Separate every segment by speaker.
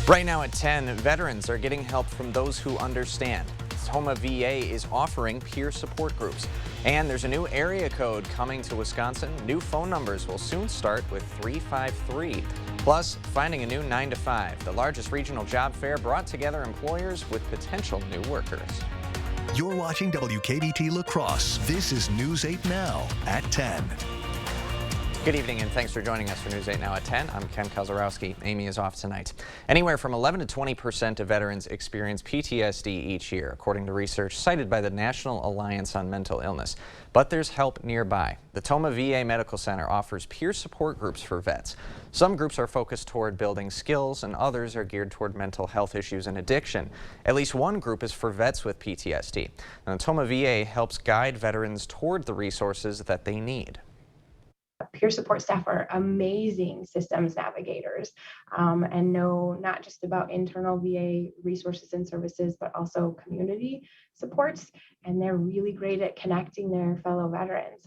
Speaker 1: Right now at 10, veterans are getting help from those who understand. Toma VA is offering peer support groups. And there's a new area code coming to Wisconsin. New phone numbers will soon start with 353. Plus, finding a new 9 to 5, the largest regional job fair brought together employers with potential new workers.
Speaker 2: You're watching WKBT La Crosse. This is News 8 Now at 10.
Speaker 1: Good evening and thanks for joining us for News 8 Now at 10. I'm Ken Kozarowski. Amy is off tonight. Anywhere from 11 to 20% of veterans experience PTSD each year, according to research cited by the National Alliance on Mental Illness. But there's help nearby. The Toma VA Medical Center offers peer support groups for vets. Some groups are focused toward building skills and others are geared toward mental health issues and addiction. At least one group is for vets with PTSD. And the Toma VA helps guide veterans toward the resources that they need.
Speaker 3: Peer support staff are amazing systems navigators and know not just about internal VA resources and services, but also community supports. And they're really great at connecting their fellow veterans.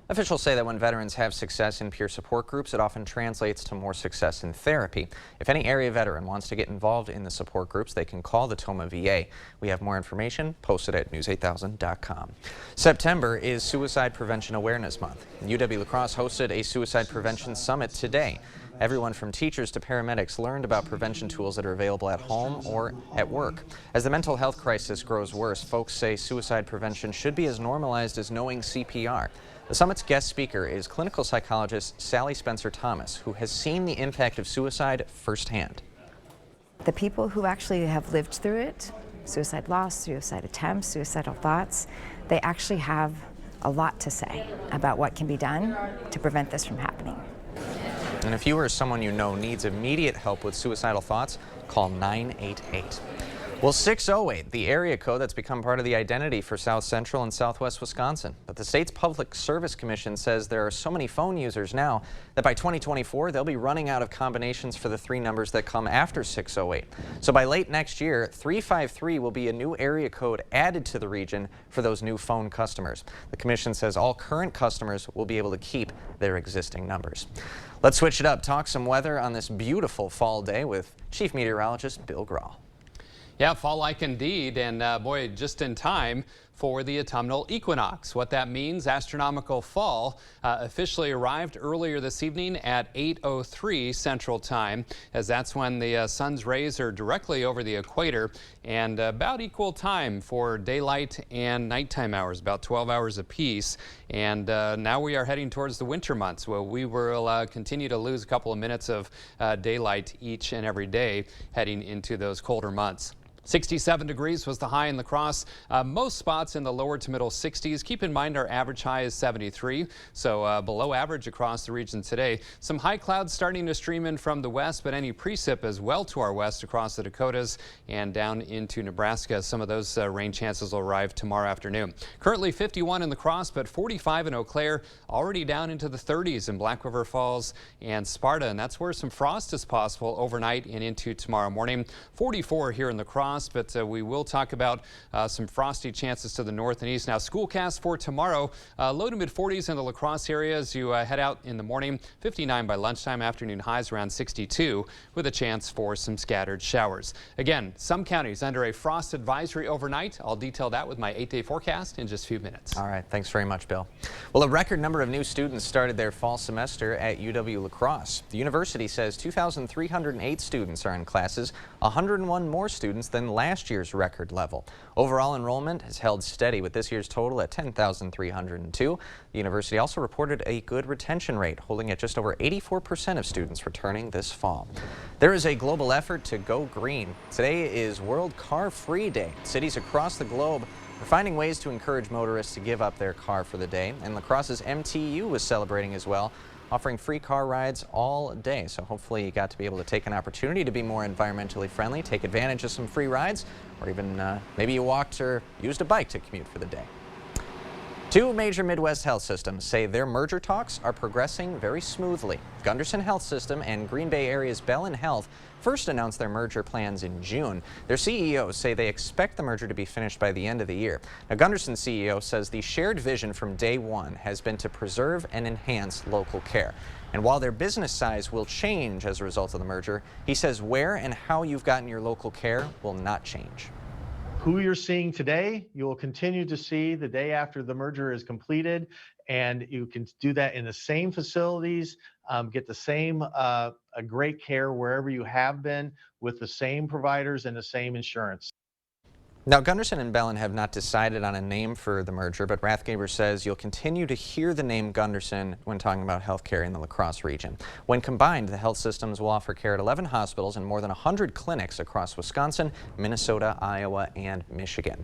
Speaker 1: Officials say that when veterans have success in peer support groups, it often translates to more success in therapy. If any area veteran wants to get involved in the support groups, they can call the Toma VA. We have more information posted at news8000.com. September is Suicide Prevention Awareness Month. UW La Crosse hosted a suicide prevention summit today. Everyone from teachers to paramedics learned about prevention tools that are available at home or at work. As the mental health crisis grows worse, folks say suicide prevention should be as normalized as knowing CPR. The summit's guest speaker is clinical psychologist Sally Spencer-Thomas, who has seen the impact of suicide firsthand.
Speaker 4: The people who actually have lived through it, suicide loss, suicide attempts, suicidal thoughts, they actually have a lot to say about what can be done to prevent this from happening.
Speaker 1: And if you or someone you know needs immediate help with suicidal thoughts, call 988. Well, 608, the area code that's become part of the identity for South Central and Southwest Wisconsin. But the state's Public Service Commission says there are so many phone users now that by 2024, they'll be running out of combinations for the three numbers that come after 608. So by late next year, 353 will be a new area code added to the region for those new phone customers. The commission says all current customers will be able to keep their existing numbers. Let's switch it up, talk some weather on this beautiful fall day with Chief Meteorologist Bill Grahl.
Speaker 5: Yeah, fall-like indeed, and boy, just in time for the autumnal equinox. What that means, astronomical fall officially arrived earlier this evening at 8:03 Central Time, as that's when the sun's rays are directly over the equator, and about equal time for daylight and nighttime hours, about 12 hours apiece. And now we are heading towards the winter months, where we will continue to lose a couple of minutes of daylight each and every day heading into those colder months. 67 degrees was the high in La Crosse. Most spots in the lower to middle 60s. Keep in mind our average high is 73, so below average across the region today. Some high clouds starting to stream in from the west, but any precip as well to our west across the Dakotas and down into Nebraska. Some of those rain chances will arrive tomorrow afternoon. Currently 51 in La Crosse, but 45 in Eau Claire, already down into the 30s in Black River Falls and Sparta, and that's where some frost is possible overnight and into tomorrow morning. 44 here in La Crosse. But we will talk about some frosty chances to the north and east. Now, schoolcast for tomorrow, low to mid 40s in the La Crosse area as you head out in the morning. 59 by lunchtime, afternoon highs around 62 with a chance for some scattered showers. Again, some counties under a frost advisory overnight. I'll detail that with my 8-day forecast in just a few minutes.
Speaker 1: All right, thanks very much, Bill. Well, a record number of new students started their fall semester at UW La Crosse. The university says 2,308 students are in classes, 101 more students than last year's record level. Overall enrollment has held steady with this year's total at 10,302. The university also reported a good retention rate, holding at just over 84% of students returning this fall. There is a global effort to go green. Today is World Car Free Day. Cities across the globe are finding ways to encourage motorists to give up their car for the day, and La Crosse's MTU was celebrating as well, offering free car rides all day. So hopefully you got to be able to take an opportunity to be more environmentally friendly, take advantage of some free rides, or even maybe you walked or used a bike to commute for the day. Two major Midwest health systems say their merger talks are progressing very smoothly. Gunderson Health System and Green Bay area's Bellin Health first announced their merger plans in June. Their CEOs say they expect the merger to be finished by the end of the year. Now, Gunderson's CEO says the shared vision from day one has been to preserve and enhance local care. And while their business size will change as a result of the merger, he says where and how you've gotten your local care will not change.
Speaker 6: Who you're seeing today, you will continue to see the day after the merger is completed, and you can do that in the same facilities, get the same great care wherever you have been with the same providers and the same insurance.
Speaker 1: Now, Gunderson and Bellin have not decided on a name for the merger, but Rathgeber says you'll continue to hear the name Gunderson when talking about health care in the La Crosse region. When combined, the health systems will offer care at 11 hospitals and more than 100 clinics across Wisconsin, Minnesota, Iowa, and Michigan.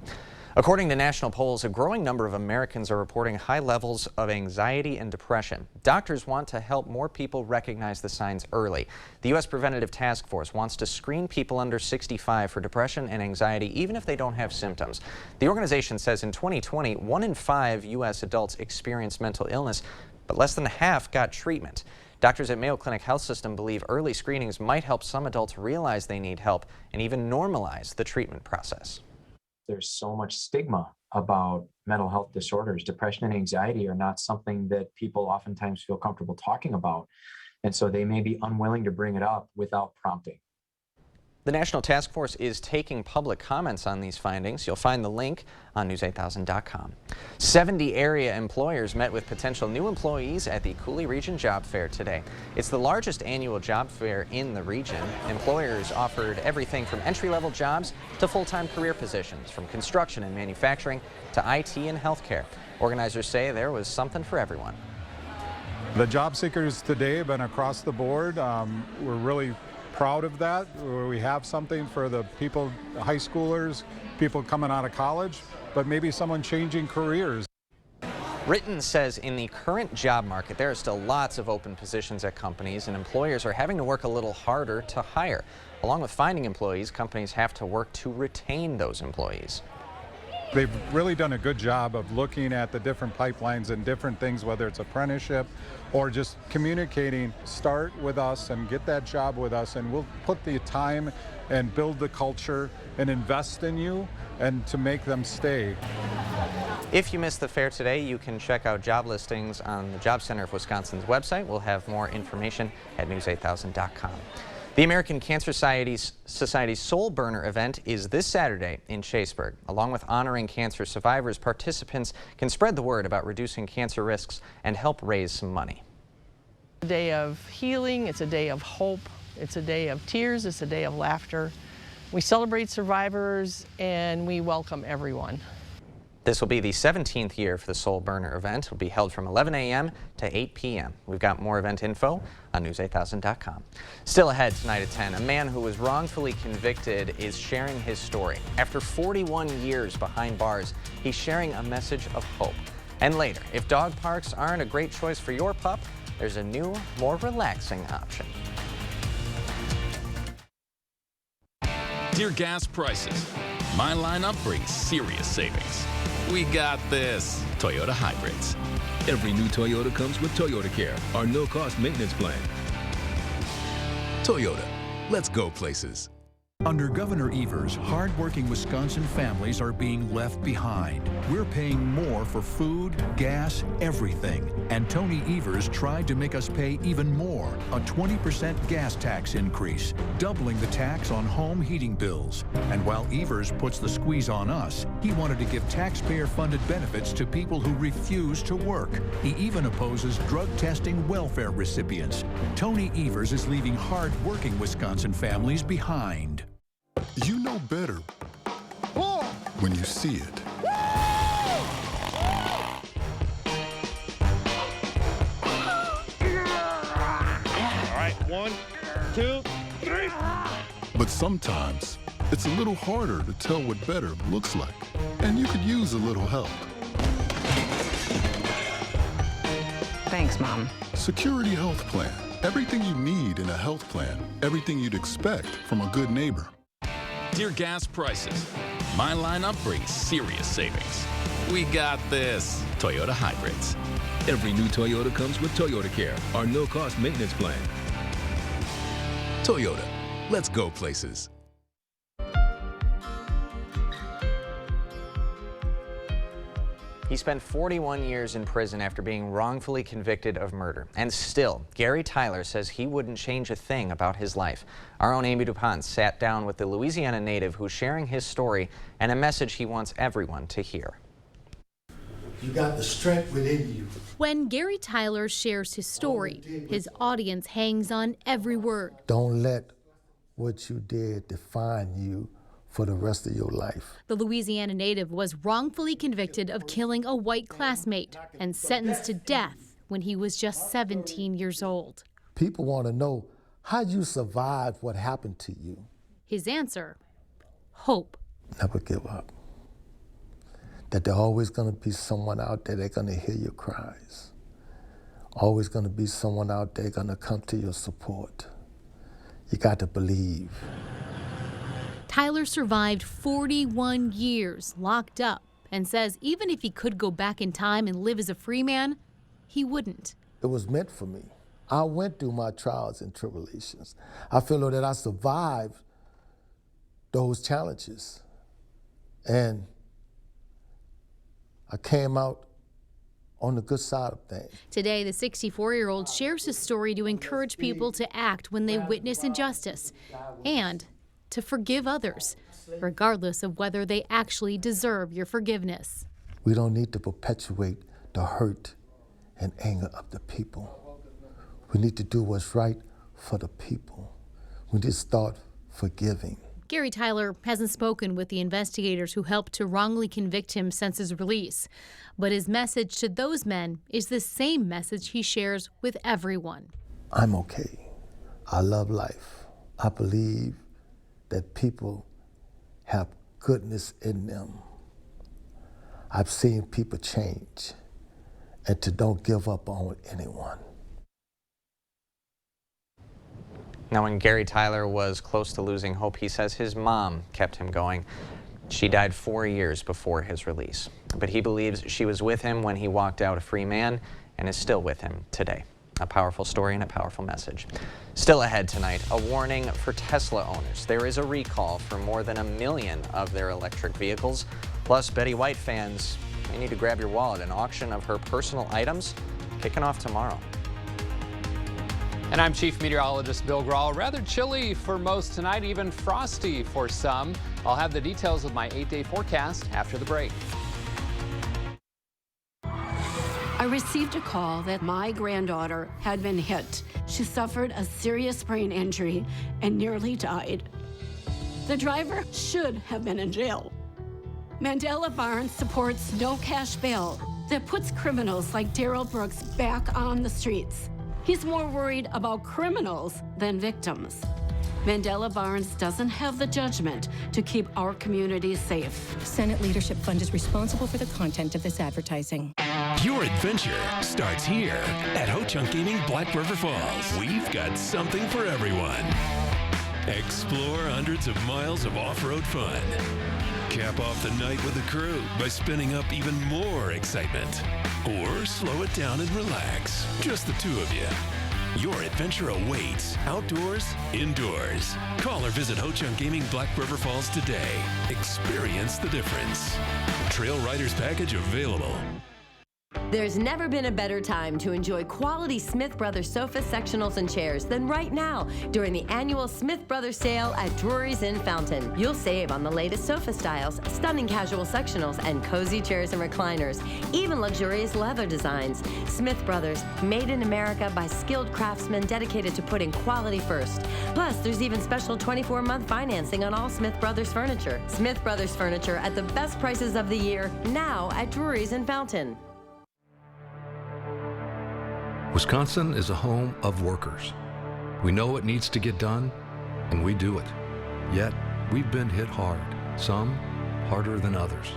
Speaker 1: According to national polls, a growing number of Americans are reporting high levels of anxiety and depression. Doctors want to help more people recognize the signs early. The U.S. Preventative Task Force wants to screen people under 65 for depression and anxiety, even if they don't have symptoms. The organization says in 2020, 1 in 5 U.S. adults experienced mental illness, but less than half got treatment. Doctors at Mayo Clinic Health System believe early screenings might help some adults realize they need help and even normalize the treatment process.
Speaker 7: There's so much stigma about mental health disorders. Depression and anxiety are not something that people oftentimes feel comfortable talking about. And so they may be unwilling to bring it up without prompting.
Speaker 1: The National Task Force is taking public comments on these findings. You'll find the link on news8000.com. 70 area employers met with potential new employees at the Coulee Region Job Fair today. It's the largest annual job fair in the region. Employers offered everything from entry-level jobs to full-time career positions, from construction and manufacturing to IT and healthcare. Organizers say there was something for everyone.
Speaker 8: The job seekers today have been across the board. We're really proud of that. We have something for the people, high schoolers, people coming out of college, but maybe someone changing careers.
Speaker 1: Ritten says in the current job market, there are still lots of open positions at companies, and employers are having to work a little harder to hire. Along with finding employees, companies have to work to retain those employees.
Speaker 8: They've really done a good job of looking at the different pipelines and different things, whether it's apprenticeship or just communicating. Start with us and get that job with us, and we'll put the time and build the culture and invest in you and to make them stay.
Speaker 1: If you missed the fair today, you can check out job listings on the Job Center of Wisconsin's website. We'll have more information at news8000.com. The American Cancer Society's Soul Burner event is this Saturday in Chaseburg. Along with honoring cancer survivors, participants can spread the word about reducing cancer risks and help raise some money.
Speaker 9: A day of healing, it's a day of hope, it's a day of tears, it's a day of laughter. We celebrate survivors and we welcome everyone.
Speaker 1: This will be the 17th year for the Soul Burner event. It will be held from 11 a.m. to 8 p.m. We've got more event info on news8000.com. Still ahead tonight at 10, a man who was wrongfully convicted is sharing his story. After 41 years behind bars, he's sharing a message of hope. And later, if dog parks aren't a great choice for your pup, there's a new, more relaxing option.
Speaker 10: Dear gas prices, my lineup brings serious savings. We got this. Toyota Hybrids.
Speaker 11: Every new Toyota comes with Toyota Care, our no-cost maintenance plan.
Speaker 10: Toyota, let's go places.
Speaker 12: Under Governor Evers, hard-working Wisconsin families are being left behind. We're paying more for food, gas, everything. And Tony Evers tried to make us pay even more, a 20% gas tax increase, doubling the tax on home heating bills. And while Evers puts the squeeze on us, he wanted to give taxpayer-funded benefits to people who refuse to work. He even opposes drug testing welfare recipients. Tony Evers is leaving hard-working Wisconsin families behind.
Speaker 13: You know better when you see it.
Speaker 14: All right, 1, 2, 3.
Speaker 13: But sometimes it's a little harder to tell what better looks like, and you could use a little help.
Speaker 15: Thanks, Mom.
Speaker 13: Security Health Plan. Everything you need in a health plan. Everything you'd expect from a good neighbor.
Speaker 10: Dear gas prices, my lineup brings serious savings. We got this. Toyota Hybrids.
Speaker 11: Every new Toyota comes with Toyota Care, our no-cost maintenance plan. Toyota, let's go places.
Speaker 1: He spent 41 years in prison after being wrongfully convicted of murder. And still, Gary Tyler says he wouldn't change a thing about his life. Our own Amy DuPont sat down with the Louisiana native who's sharing his story and a message he wants everyone to hear.
Speaker 16: You got the strength within you.
Speaker 17: When Gary Tyler shares his story, his audience hangs on every word.
Speaker 16: Don't let what you did define you for the rest of your life.
Speaker 17: The Louisiana native was wrongfully convicted of killing a white classmate and sentenced to death when he was just 17 years old.
Speaker 16: People want to know how you survived what happened to you.
Speaker 17: His answer, hope.
Speaker 16: Never give up. That there's always going to be someone out there that's going to hear your cries. Always going to be someone out there going to come to your support. You got to believe.
Speaker 17: Tyler survived 41 years locked up and says even if he could go back in time and live as a free man, he wouldn't.
Speaker 16: It was meant for me. I went through my trials and tribulations. I feel that I survived those challenges. And I came out on the good side of things.
Speaker 17: Today, the 64-year-old shares his story to encourage people to act when they witness injustice and to forgive others, regardless of whether they actually deserve your forgiveness.
Speaker 16: We don't need to perpetuate the hurt and anger of the people. We need to do what's right for the people. We need to start forgiving.
Speaker 17: Gary Tyler hasn't spoken with the investigators who helped to wrongly convict him since his release. But his message to those men is the same message he shares with everyone.
Speaker 16: I'm okay. I love life. I believe that people have goodness in them. I've seen people change, and to don't give up on anyone.
Speaker 1: Now, when Gary Tyler was close to losing hope, he says his mom kept him going. She died 4 years before his release, but he believes she was with him when he walked out a free man and is still with him today. A powerful story and a powerful message. Still ahead tonight, a warning for Tesla owners. There is a recall for more than 1 million of their electric vehicles. Plus, Betty White fans may need to grab your wallet. An auction of her personal items kicking off tomorrow.
Speaker 5: And I'm Chief Meteorologist Bill Grahl. Rather chilly for most tonight, even frosty for some. I'll have the details of my 8-day forecast after the break.
Speaker 18: I received a call that my granddaughter had been hit. She suffered a serious brain injury and nearly died. The driver should have been in jail. Mandela Barnes supports no cash bail that puts criminals like Darrell Brooks back on the streets. He's more worried about criminals than victims. Mandela Barnes doesn't have the judgment to keep our communities safe.
Speaker 19: Senate Leadership Fund is responsible for the content of this advertising.
Speaker 11: Your adventure starts here at Ho-Chunk Gaming Black River Falls. We've got something for everyone. Explore hundreds of miles of off-road fun. Cap off the night with the crew by spinning up even more excitement. Or slow it down and relax. Just the two of you. Your adventure awaits, outdoors, indoors. Call or visit Ho-Chunk Gaming Black River Falls today. Experience the difference. Trail Riders Package available.
Speaker 20: There's never been a better time to enjoy quality Smith Brothers sofa sectionals and chairs than right now during the annual Smith Brothers sale at Drury's in Fountain. You'll save on the latest sofa styles, stunning casual sectionals, and cozy chairs and recliners, even luxurious leather designs. Smith Brothers, made in America by skilled craftsmen dedicated to putting quality first. Plus, there's even special 24-month financing on all Smith Brothers furniture. Smith Brothers furniture at the best prices of the year, now at Drury's in Fountain.
Speaker 12: Wisconsin is a home of workers. We know what needs to get done, and we do it. Yet, we've been hit hard, some harder than others.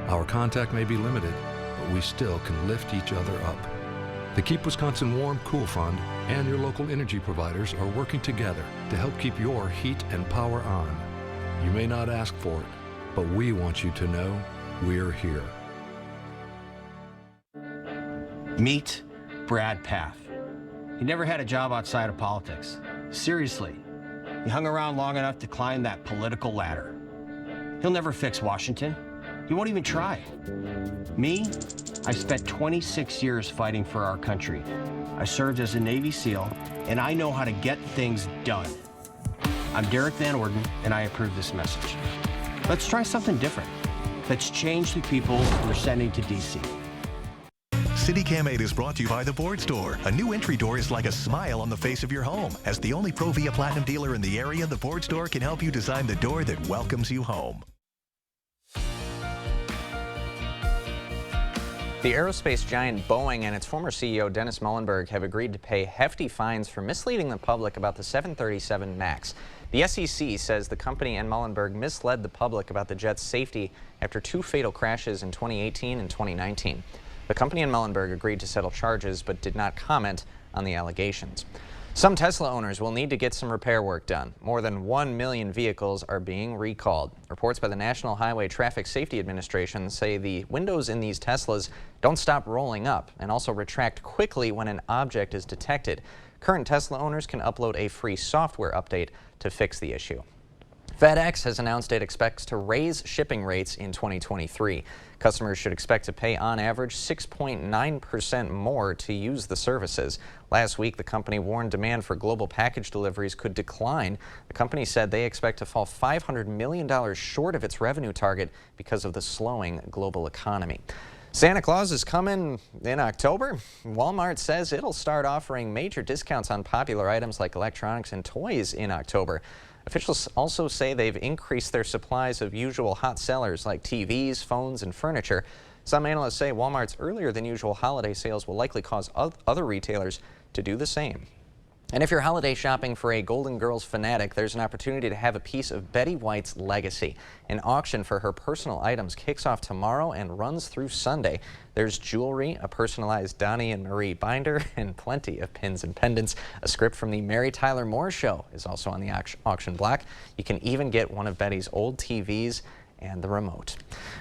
Speaker 12: Our contact may be limited, but we still can lift each other up. The Keep Wisconsin Warm Cool Fund and your local energy providers are working together to help keep your heat and power on. You may not ask for it, but we want you to know we're here.
Speaker 21: Meet Brad Paff. He never had a job outside of politics. Seriously, he hung around long enough to climb that political ladder. He'll never fix Washington. He won't even try. Me, I spent 26 years fighting for our country. I served as a Navy SEAL, and I know how to get things done. I'm Derek Van Orden, and I approve this message. Let's try something different. Let's change the people we're sending to D.C.
Speaker 2: CityCam 8 is brought to you by the Board Store. A new entry door is like a smile on the face of your home. As the only Pro Via Platinum dealer in the area, the Board Store can help you design the door that welcomes you home.
Speaker 1: The aerospace giant Boeing and its former CEO Dennis Muilenburg have agreed to pay hefty fines for misleading the public about the 737 MAX. The SEC says the company and Muilenburg misled the public about the jet's safety after 2 fatal crashes in 2018 and 2019. The company and Muilenburg agreed to settle charges but did not comment on the allegations. Some Tesla owners will need to get some repair work done. More than 1 million vehicles are being recalled. Reports by the National Highway Traffic Safety Administration say the windows in these Teslas don't stop rolling up and also retract quickly when an object is detected. Current Tesla owners can upload a free software update to fix the issue. FedEx has announced it expects to raise shipping rates in 2023. Customers should expect to pay on average 6.9% more to use the services. Last week, the company warned demand for global package deliveries could decline. The company said they expect to fall $500 million short of its revenue target because of the slowing global economy. Santa Claus is coming in October. Walmart says it'll start offering major discounts on popular items like electronics and toys in October. Officials also say they've increased their supplies of usual hot sellers like TVs, phones, and furniture. Some analysts say Walmart's earlier than usual holiday sales will likely cause other retailers to do the same. And if you're holiday shopping for a Golden Girls fanatic, there's an opportunity to have a piece of Betty White's legacy. An auction for her personal items kicks off tomorrow and runs through Sunday. There's jewelry, a personalized Donnie and Marie binder, and plenty of pins and pendants. A script from the Mary Tyler Moore Show is also on the auction block. You can even get one of Betty's old TVs and the remote.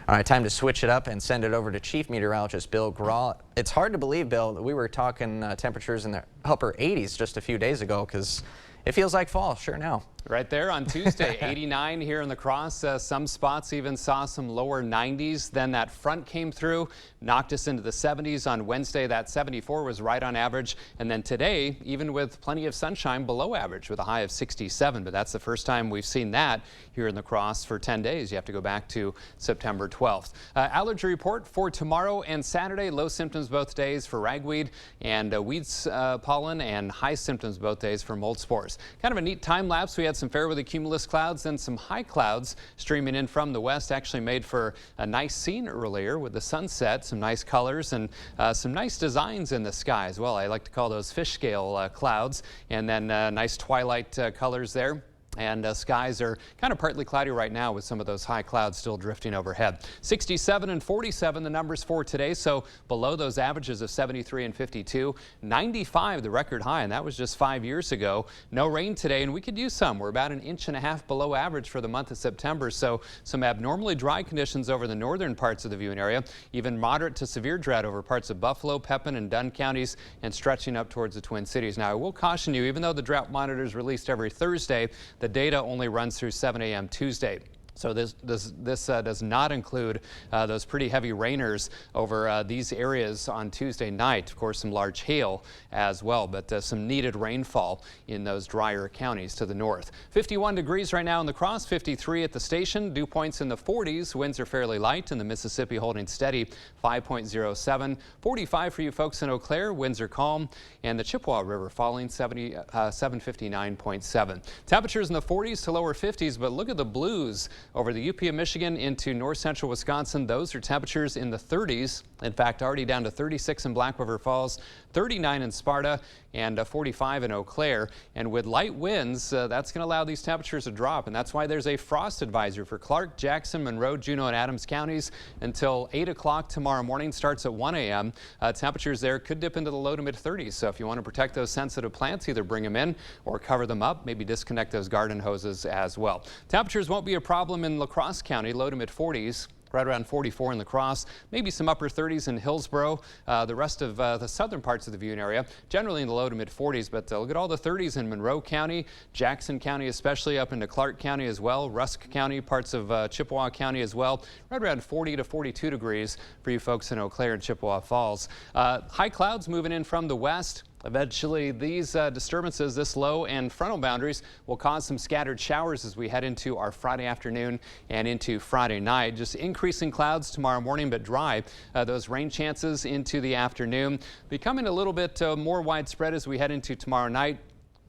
Speaker 1: All right, time to switch it up and send it over to Chief Meteorologist Bill Graw. It's hard to believe, Bill, that we were talking temperatures in the upper 80s just a few days ago, because it feels like fall, sure now.
Speaker 5: Right there on Tuesday, 89 here in the Crosse. Some spots even saw some lower 90s. Then that front came through, knocked us into the 70s. On Wednesday, that 74 was right on average. And then today, even with plenty of sunshine, below average with a high of 67. But that's the first time we've seen that here in the Crosse for 10 days. You have to go back to September 12th. Allergy report for tomorrow and Saturday. Low symptoms both days for ragweed and weeds pollen, and high symptoms both days for mold spores. Kind of a neat time lapse. We had some fair weather cumulus clouds and some high clouds streaming in from the west. Actually made for a nice scene earlier with the sunset, some nice colors and some nice designs in the sky as well. I like to call those fish scale clouds, and then nice twilight colors there. And skies are kind of partly cloudy right now with some of those high clouds still drifting overhead. 67 and 47 the numbers for today, so below those averages of 73 and 52. 95 the record high, and that was just 5 years ago. No rain today, and we could use some. We're about 1.5 inches below average for the month of September, so some abnormally dry conditions over the northern parts of the viewing area. Even moderate to severe drought over parts of Buffalo, Pepin, and Dunn counties, and stretching up towards the Twin Cities. Now, I will caution you, even though the drought monitor is released every Thursday, the data only runs through 7 a.m. Tuesday. So this does not include those pretty heavy rainers over these areas on Tuesday night. Of course, some large hail as well, but some needed rainfall in those drier counties to the north. 51 degrees right now in the Crosse, 53 at the station. Dew points in the 40s. Winds are fairly light, and the Mississippi holding steady, 5.07. 45 for you folks in Eau Claire. Winds are calm, and the Chippewa River falling 759.7. Temperatures in the 40s to lower 50s, but look at the blues over the UP of Michigan into north central Wisconsin. Those are temperatures in the 30s. In fact, already down to 36 in Black River Falls, 39 in Sparta, and 45 in Eau Claire. And with light winds, that's going to allow these temperatures to drop. And that's why there's a frost advisory for Clark, Jackson, Monroe, Juneau, and Adams counties until 8 o'clock tomorrow morning. Starts at 1 a.m. Temperatures there could dip into the low to mid 30s. So if you want to protect those sensitive plants, either bring them in or cover them up. Maybe disconnect those garden hoses as well. Temperatures won't be a problem in La Crosse County, low to mid 40s. right around 44 in La Crosse, maybe some upper 30s in Hillsborough. The rest of the southern parts of the Viewing area, generally in the low to mid 40s, but look at all the 30s in Monroe County, Jackson County, especially up into Clark County as well, Rusk County, parts of Chippewa County as well, right around 40 to 42 degrees for you folks in Eau Claire and Chippewa Falls. High clouds moving in from the west. Eventually, these disturbances, this low and frontal boundaries, will cause some scattered showers as we head into our Friday afternoon and into Friday night. Just increasing clouds tomorrow morning, but dry. Those rain chances into the afternoon becoming a little bit more widespread as we head into tomorrow night.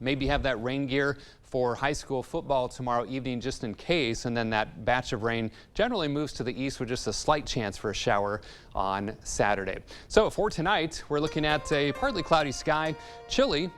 Speaker 5: Maybe have that rain gear for high school football tomorrow evening just in case, and then that batch of rain generally moves to the east with just a slight chance for a shower on Saturday. So for tonight, we're looking at a partly cloudy sky, chilly,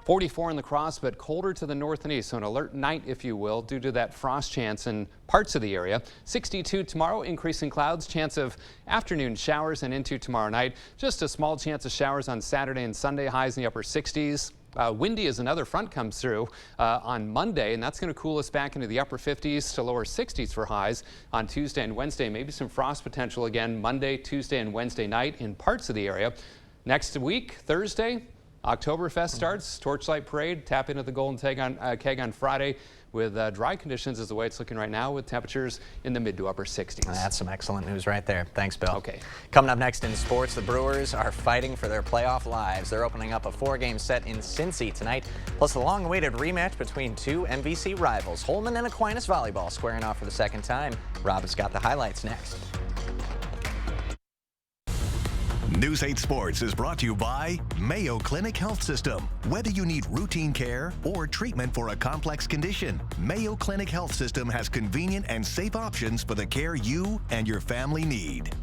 Speaker 5: 44 in La Crosse, but colder to the north and east, so an alert night, if you will, due to that frost chance in parts of the area. 62 tomorrow, increasing clouds, chance of afternoon showers, and into tomorrow night, just a small chance of showers on Saturday and Sunday, highs in the upper 60s. Windy as another front comes through on Monday, and that's going to cool us back into the upper 50s to lower 60s for highs on Tuesday and Wednesday. Maybe some frost potential again Monday, Tuesday, and Wednesday night in parts of the area. Next week, Thursday, Oktoberfest starts, Torchlight Parade, tap into the Golden Keg on Friday with dry conditions is the way it's looking right now with temperatures in the mid to upper 60s.
Speaker 1: That's some excellent news right there. Thanks, Bill.
Speaker 5: Okay.
Speaker 1: Coming up next in sports, the Brewers are fighting for their playoff lives. They're opening up a 4-game set in Cincy tonight, plus the long-awaited rematch between two MVC rivals. Holman and Aquinas volleyball squaring off for the second time. Rob has got the highlights next.
Speaker 2: News 8 Sports is brought to you by Mayo Clinic Health System. Whether you need routine care or treatment for a complex condition, Mayo Clinic Health System has convenient and safe options for the care you and your family need.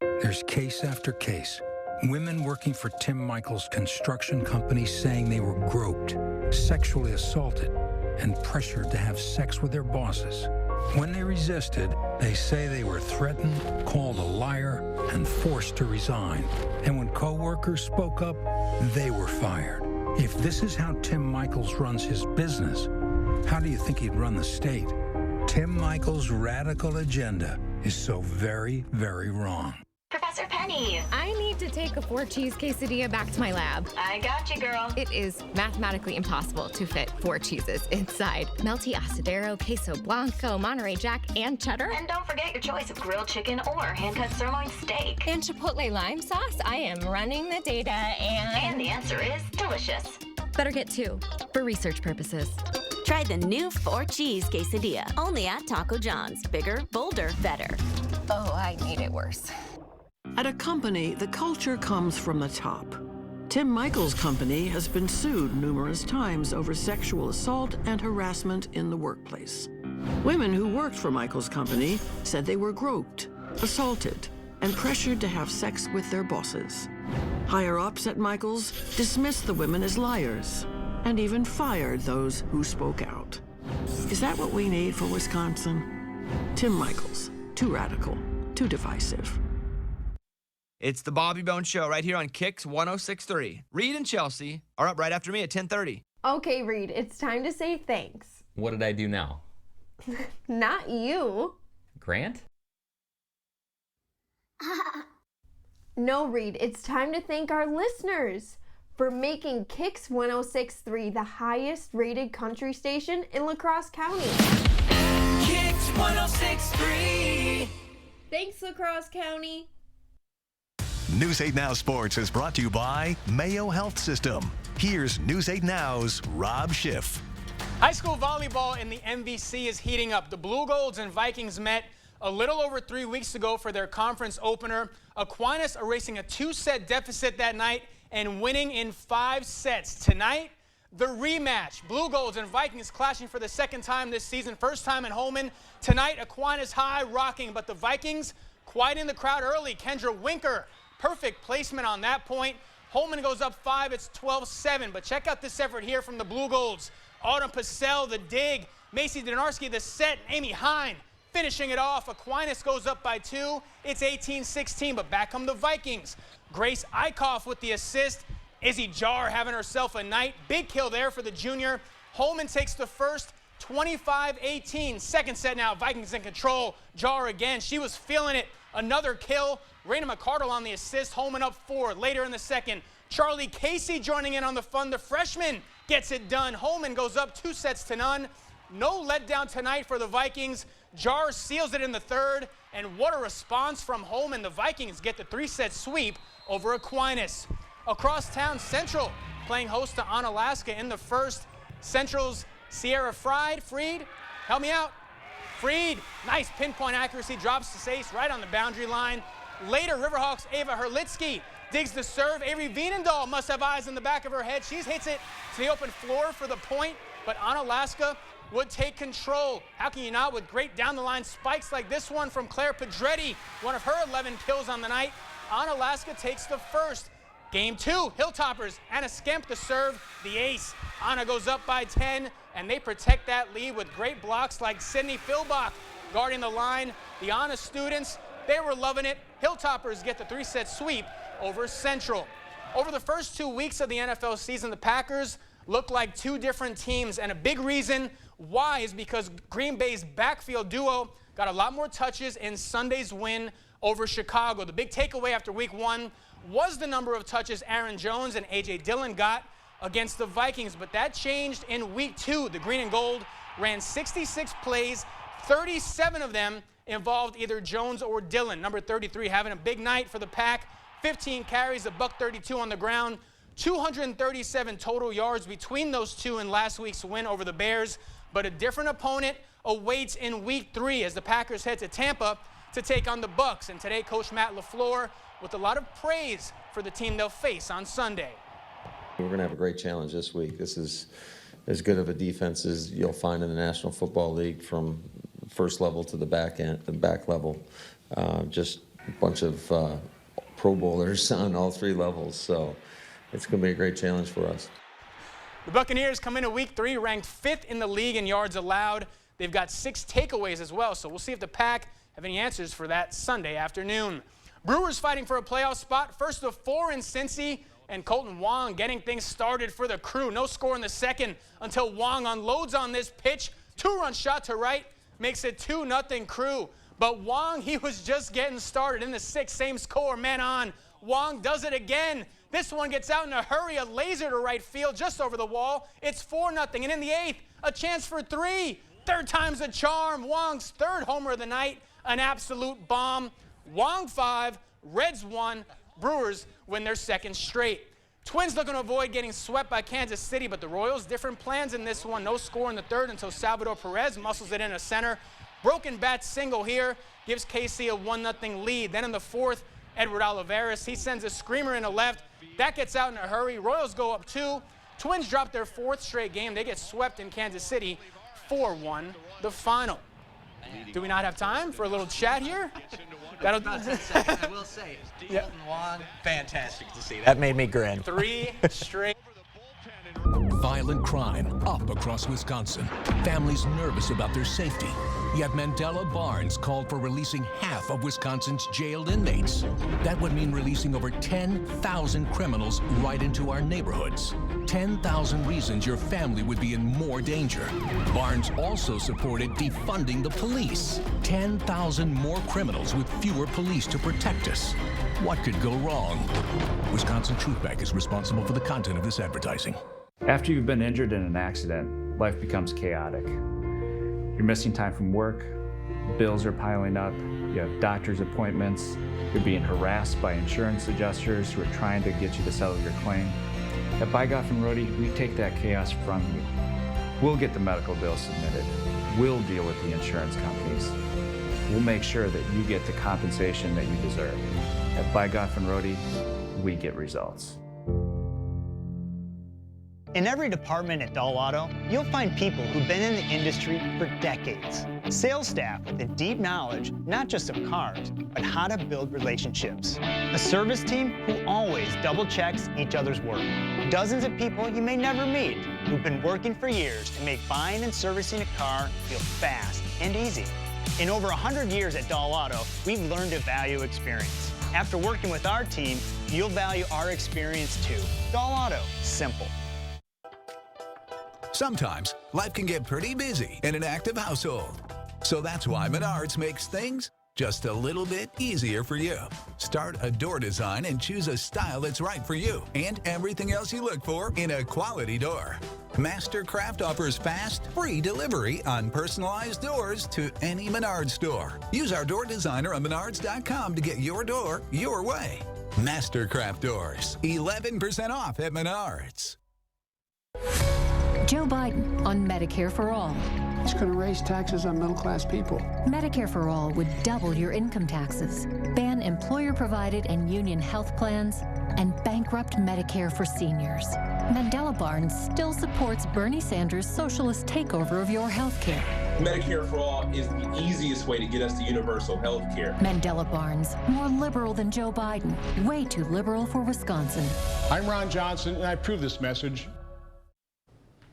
Speaker 3: There's case after case. Women working for Tim Michaels' construction company saying they were groped, sexually assaulted, and pressured to have sex with their bosses. When they resisted, they say they were threatened, called a liar, and forced to resign. And when co-workers spoke up, they were fired. If this is how Tim Michaels runs his business, how do you think he'd run the state? Tim Michaels' radical agenda is so very, very wrong.
Speaker 22: Professor Penny.
Speaker 23: I need to take a 4-cheese quesadilla back to my lab.
Speaker 22: I got you, girl.
Speaker 23: It is mathematically impossible to fit 4 cheeses inside. Melty asadero, queso blanco, Monterey Jack, and cheddar.
Speaker 22: And don't forget your choice of grilled chicken or hand-cut sirloin steak.
Speaker 23: And chipotle lime sauce. I am running the data
Speaker 22: And the answer is delicious.
Speaker 23: Better get 2 for research purposes.
Speaker 22: Try the new 4-cheese quesadilla. Only at Taco John's. Bigger, bolder, better.
Speaker 23: Oh, I made it worse.
Speaker 24: At a company, the culture comes from the top. Tim Michaels' company has been sued numerous times over sexual assault and harassment in the workplace. Women who worked for Michaels' company said they were groped, assaulted, and pressured to have sex with their bosses. Higher-ups at Michaels dismissed the women as liars and even fired those who spoke out. Is that what we need for Wisconsin? Tim Michaels, too radical, too divisive.
Speaker 25: It's the Bobby Bones Show right here on Kicks 106.3. Reed and Chelsea are up right after me at 10:30.
Speaker 26: Okay, Reed, it's time to say thanks.
Speaker 27: What did I do now?
Speaker 26: Not you.
Speaker 27: Grant?
Speaker 26: No, Reed, it's time to thank our listeners for making Kicks 106.3 the highest rated country station in La Crosse County.
Speaker 28: Kicks 106.3.
Speaker 26: Thanks, La Crosse County.
Speaker 2: News 8 Now Sports is brought to you by Mayo Health System. Here's News 8 Now's Rob Schiff.
Speaker 29: High school volleyball in the MVC is heating up. The Blue Golds and Vikings met a little over 3 weeks ago for their conference opener. Aquinas erasing a 2-set deficit that night and winning in 5 sets. Tonight, the rematch. Blue Golds and Vikings clashing for the second time this season. First time in Holman. Tonight, Aquinas high rocking, but the Vikings quieting the crowd early. Kendra Winker, perfect placement on that point. Holman goes up 5. It's 12-7. But check out this effort here from the Blue Golds. Autumn Pissell, the dig. Macy Donarski, the set. Amy Hine finishing it off. Aquinas goes up by 2. It's 18-16, but back come the Vikings. Grace Eichhoff with the assist. Izzy Jar having herself a night. Big kill there for the junior. Holman takes the first, 25-18. Second set now. Vikings in control. Jar again. She was feeling it. Another kill. Raina McCardle on the assist. Holman up 4. Later in the second, Charlie Casey joining in on the fun. The freshman gets it done. Holman goes up 2-0. No letdown tonight for the Vikings. Jar seals it in the third. And what a response from Holman. The Vikings get the 3-set sweep over Aquinas. Across town, Central playing host to Onalaska in the first. Central's Sierra Freed, help me out. Freed, nice pinpoint accuracy, drops the ace right on the boundary line. Later, Riverhawks' Ava Herlitsky digs the serve. Avery Vienendahl must have eyes in the back of her head. She hits it to the open floor for the point, but Onalaska would take control. How can you not with great down-the-line spikes like this one from Claire Pedretti, one of her 11 kills on the night. Onalaska takes the first. Game 2, Hilltoppers, Anna Skemp the serve, the ace. Anna goes up by 10, and they protect that lead with great blocks like Sydney Philbach guarding the line. The Anna students, they were loving it. Hilltoppers get the 3-set sweep over Central. Over the first 2 weeks of the NFL season, the Packers looked like two different teams, and a big reason why is because Green Bay's backfield duo got a lot more touches in Sunday's win over Chicago. The big takeaway after week 1 was the number of touches Aaron Jones and A.J. Dillon got against the Vikings, but that changed in week 2. The Green and Gold ran 66 plays, 37 of them involved either Jones or Dillon. Number 33 having a big night for the Pack, 15 carries, $132 on the ground, 237 total yards between those two in last week's win over the Bears, but a different opponent awaits in week 3 as the Packers head to Tampa to take on the Bucs. And today, Coach Matt LaFleur with a lot of praise for the team they'll face on Sunday.
Speaker 4: We're going to have a great challenge this week. This is as good of a defense as you'll find in the National Football League, from first level to the back end, the back level. Just a bunch of Pro Bowlers on all 3 levels. So it's going to be a great challenge for us.
Speaker 29: The Buccaneers come into week 3 ranked 5th in the league in yards allowed. They've got 6 takeaways as well, so we'll see if the Pack have any answers for that Sunday afternoon. Brewers fighting for a playoff spot, first of 4 in Cincy, and Colton Wong getting things started for the Crew. No score in the second until Wong unloads on this pitch. 2-run shot to right makes it 2-0 Crew. But Wong, he was just getting started. In the 6th, same score, man on. Wong does it again. This one gets out in a hurry, a laser to right field just over the wall. It's 4-0, and in the 8th, a chance for 3. Third time's a charm. Wong's 3rd homer of the night, an absolute bomb. Wong 5, Reds 1, Brewers win their 2nd straight. Twins looking to avoid getting swept by Kansas City, but the Royals, different plans in this one. No score in the 3rd until Salvador Perez muscles it in a center. Broken bat single here gives KC a 1-0 lead. Then in the 4th, Edward Olivares, he sends a screamer in the left. That gets out in a hurry. Royals go up 2. Twins drop their 4th straight game. They get swept in Kansas City, 4-1 the final. Do we not have time for a little chat here?
Speaker 1: I will say, Colton Wong, fantastic to see. That made me grin.
Speaker 29: 3 straight.
Speaker 12: Violent crime up across Wisconsin. Families nervous about their safety. Yet Mandela Barnes called for releasing half of Wisconsin's jailed inmates. That would mean releasing over 10,000 criminals right into our neighborhoods. 10,000 reasons your family would be in more danger. Barnes also supported defunding the police. 10,000 more criminals with fewer police to protect us. What could go wrong? Wisconsin Truth Bank is responsible for the content of this advertising.
Speaker 6: After you've been injured in an accident, life becomes chaotic. You're missing time from work, bills are piling up, you have doctor's appointments, you're being harassed by insurance adjusters who are trying to get you to settle your claim. At By Goff and Rohde, we take that chaos from you. We'll get the medical bills submitted. We'll deal with the insurance companies. We'll make sure that you get the compensation that you deserve. At By Goff and Rohde, we get results.
Speaker 7: In every department at Dahl Auto, you'll find people who've been in the industry for decades. Sales staff with a deep knowledge, not just of cars, but how to build relationships. A service team who always double checks each other's work. Dozens of people you may never meet who've been working for years to make buying and servicing a car feel fast and easy. In over 100 years at Dahl Auto, we've learned to value experience. After working with our team, you'll value our experience too. Dahl Auto, simple.
Speaker 12: Sometimes life can get pretty busy in an active household. So that's why Menards makes things just a little bit easier for you. Start a door design and choose a style that's right for you and everything else you look for in a quality door. Mastercraft offers fast, free delivery on personalized doors to any Menards store. Use our door designer on Menards.com to get your door your way. Mastercraft Doors, 11% off at Menards.
Speaker 8: Joe Biden on Medicare for All.
Speaker 9: It's going to raise taxes on middle-class people.
Speaker 8: Medicare for All would double your income taxes, ban employer-provided and union health plans, and bankrupt Medicare for seniors. Mandela Barnes still supports Bernie Sanders' socialist takeover of your health care.
Speaker 10: Medicare for All is the easiest way to get us to universal health care.
Speaker 8: Mandela Barnes, more liberal than Joe Biden, way too liberal for Wisconsin.
Speaker 13: I'm Ron Johnson, and I approve this message.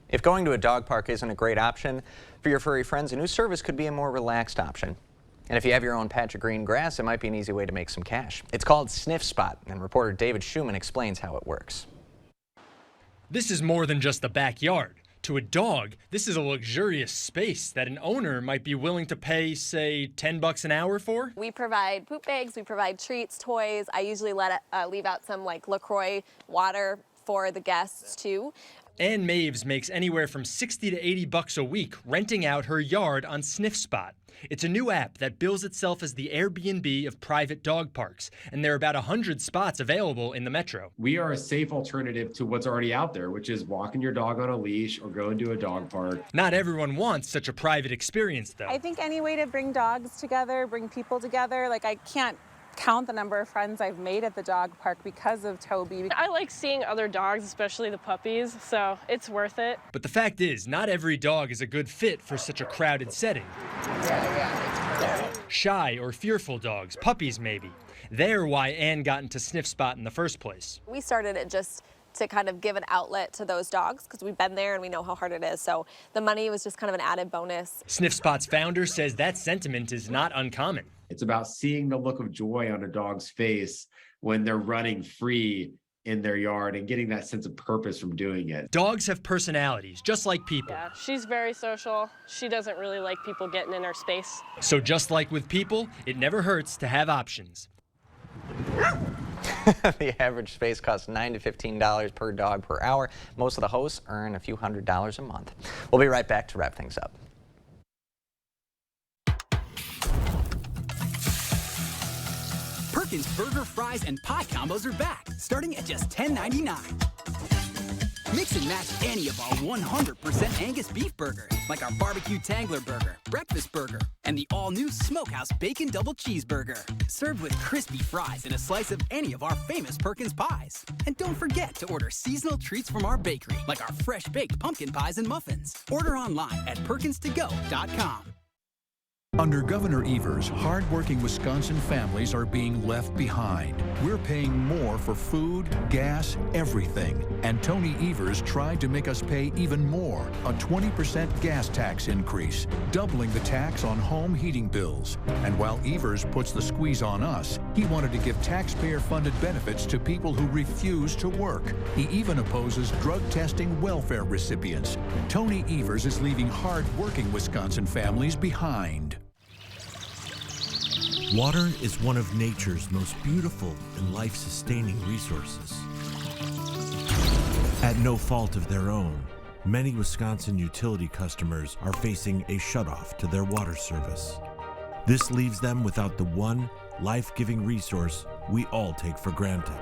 Speaker 1: If going to a dog park isn't a great option for your furry friends, a new service could be a more relaxed option. And if you have your own patch of green grass, it might be an easy way to make some cash. It's called Sniff Spot, and reporter David Schumann explains how it works.
Speaker 14: This is more than just a backyard. To a dog, this is a luxurious space that an owner might be willing to pay, say, $10 an hour for.
Speaker 15: We provide poop bags, we provide treats, toys. I usually leave out some like LaCroix water for the guests too.
Speaker 14: Ann Maves makes anywhere from $60 to $80 a week renting out her yard on Sniff Spot. It's a new app that bills itself as the Airbnb of private dog parks, and there are about 100 spots available in the metro.
Speaker 16: We are a safe alternative to what's already out there, which is walking your dog on a leash or going to a dog park.
Speaker 14: Not everyone wants such a private experience, though.
Speaker 17: I think any way to bring dogs together, bring people together, like I can't count the number of friends I've made at the dog park because of Toby.
Speaker 27: I like seeing other dogs, especially the puppies, so it's worth it.
Speaker 14: But the fact is, not every dog is a good fit for such a crowded setting. Shy or fearful dogs, puppies maybe. They're why Ann got into Sniff Spot in the first place.
Speaker 15: We started it just to kind of give an outlet to those dogs because we've been there and we know how hard it is. So the money was just kind of an added bonus.
Speaker 14: Sniff Spot's founder says that sentiment is not uncommon.
Speaker 16: It's about seeing the look of joy on a dog's face when they're running free in their yard and getting that sense of purpose from doing it.
Speaker 14: Dogs have personalities, just like people.
Speaker 27: Yeah, she's very social. She doesn't really like people getting in her space.
Speaker 14: So just like with people, it never hurts to have options.
Speaker 1: The average space costs $9 to $15 per dog per hour. Most of the hosts earn a few $100s a month. We'll be right back to wrap things up.
Speaker 30: Perkins burger, fries, and pie combos are back, starting at just $10.99. Mix and match any of our 100% Angus beef burgers, like our barbecue Tangler burger, breakfast burger, and the all-new Smokehouse Bacon Double Cheeseburger. Served with crispy fries and a slice of any of our famous Perkins pies. And don't forget to order seasonal treats from our bakery, like our fresh-baked pumpkin pies and muffins. Order online at perkinstogo.com.
Speaker 12: Under Governor Evers, hard-working Wisconsin families are being left behind. We're paying more for food, gas, everything. And Tony Evers tried to make us pay even more, a 20% gas tax increase, doubling the tax on home heating bills. And while Evers puts the squeeze on us, he wanted to give taxpayer-funded benefits to people who refuse to work. He even opposes drug testing welfare recipients. Tony Evers is leaving hard-working Wisconsin families behind.
Speaker 31: Water is one of nature's most beautiful and life-sustaining resources. At no fault of their own, many Wisconsin utility customers are facing a shutoff to their water service. This leaves them without the one life-giving resource we all take for granted.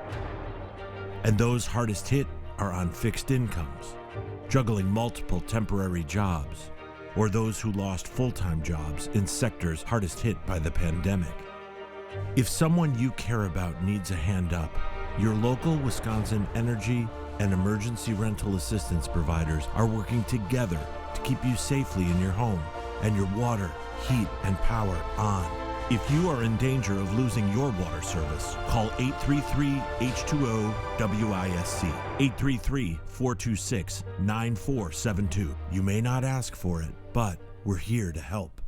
Speaker 31: And those hardest hit are on fixed incomes, juggling multiple temporary jobs, or those who lost full-time jobs in sectors hardest hit by the pandemic. If someone you care about needs a hand up, your local Wisconsin energy and emergency rental assistance providers are working together to keep you safely in your home and your water, heat, and power on. If you are in danger of losing your water service, call 833-H2O-WISC, 833-426-9472. You may not ask for it, but we're here to help.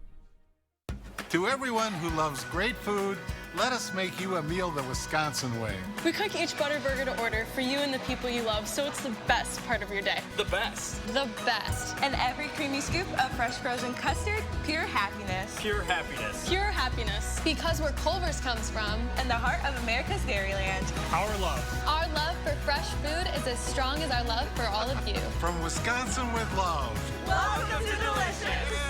Speaker 3: To everyone who loves great food, let us make you a meal the Wisconsin way.
Speaker 27: We cook each butter burger to order for you and the people you love, so it's the best part of your day.
Speaker 30: The best.
Speaker 27: The best.
Speaker 5: And every creamy scoop of fresh frozen custard, pure happiness.
Speaker 30: Pure happiness.
Speaker 27: Pure happiness.
Speaker 15: Because where Culver's comes from.
Speaker 5: And the heart of America's Dairyland.
Speaker 30: Our love.
Speaker 15: Our love for fresh food is as strong as our love for all of you.
Speaker 3: From Wisconsin with love.
Speaker 5: Welcome to Delicious.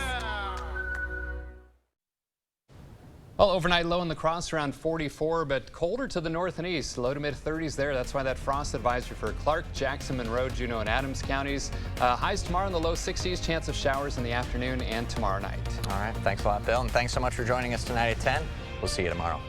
Speaker 11: Well, overnight low in the Crosse around 44, but colder to the north and east, low to mid 30s there. That's why that frost advisory for Clark, Jackson, Monroe, Juneau, and Adams counties. Highs tomorrow in the low 60s, chance of showers in the afternoon and tomorrow night.
Speaker 1: All right, thanks a lot, Bill, and thanks so much for joining us tonight at 10. We'll see you tomorrow.